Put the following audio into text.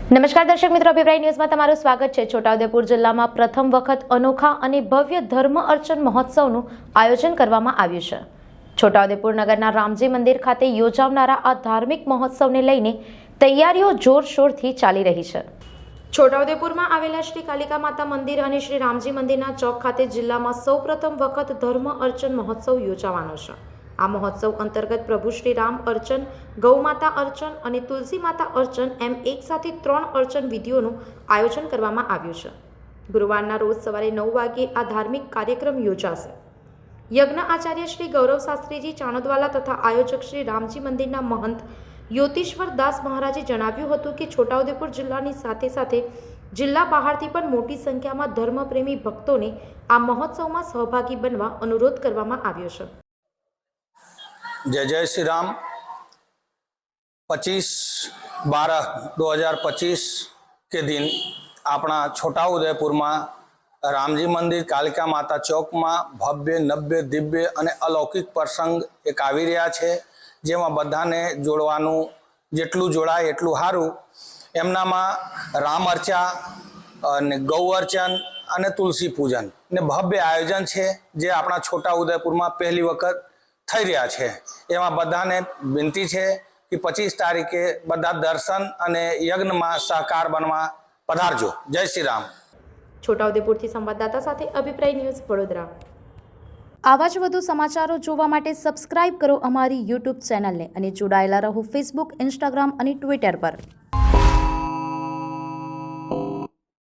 નમસ્કાર દર્શક મિત્રો, અભિપ્રાય ન્યૂઝમાં તમારું સ્વાગત છે। છોટાઉદેપુર જિલ્લામાં પ્રથમ વખત અનોખા અને ભવ્ય ધર્મ અર્ચન મહોત્સવનું આયોજન કરવામાં આવ્યું છે। છોટાઉદેપુર નગરના રામજી મંદિર ખાતે યોજાનારા આ ધાર્મિક મહોત્સવને લઈને તૈયારીઓ જોરશોરથી ચાલી રહી છે। છોટાઉદેપુરમાં આવેલા શ્રી કાલિકા માતા મંદિર અને શ્રી રામજી મંદિરના ચોક ખાતે જિલ્લામાં સૌપ્રથમ વખત ધર્મ અર્ચન મહોત્સવ યોજાવાનો છે। આ મહોત્સવ અંતર્ગત પ્રભુ શ્રી રામ અર્ચન, ગૌ માતા અર્ચન અને તુલસી માતા અર્ચન એમ એક સાથે 3 અર્ચન વિધિઓનું આયોજન કરવામાં આવ્યું છે। ગુરુવારના રોજ સવારે 9 વાગ્યે આ ધાર્મિક કાર્યક્રમ યોજાશે। યજ્ઞ આચાર્ય શ્રી ગૌરવ શાસ્ત્રીજી ચાણોદવાલા તથા આયોજક શ્રી રામજી મંદિરના મહંત યોતીશ્વર દાસ મહારાજે જણાવ્યું હતું કે છોટાઉદેપુર જિલ્લાની સાથે સાથે જિલ્લા બહારથી પણ મોટી સંખ્યામાં ધર્મપ્રેમી ભક્તોને આ મહોત્સવમાં સહભાગી બનવા અનુરોધ કરવામાં આવ્યો છે। जय जय श्री राम। 25/12/2025 के दिन अपना छोटाउदेपुर में रामजी मंदिर कालिका माता चौक में भव्य नव्य दिव्य और अलौकिक प्रसंग एक आवी रह्या छे, जेमां बधाने जोड़वानुं जेटलुं जोड़ाय एटलुं सारुं। एमनामां राम अर्चा अने गौ अर्चन अने तुलसी पूजन ने भव्य आयोजन छे, जे अपना छोटाउदेपुर में पहली वखत થઈ રહ્યા છે। એમાં બધાને વિનંતી છે કે 25 તારીખે બધા દર્શન અને યજ્ઞમાં સહકાર બનવા પધારજો। જય શ્રી રામ। છોટાઉદેપુરથી સંવાદદાતા સાથે અભિપ્રાય ન્યૂઝ વડોદરા। આવા જ વધુ સમાચારો જોવા માટે સબસ્ક્રાઇબ કરો અમારી યુટ્યુબ ચેનલને અને જોડાયેલા રહો ફેસબુક, ઇન્સ્ટાગ્રામ અને ટ્વિટર પર।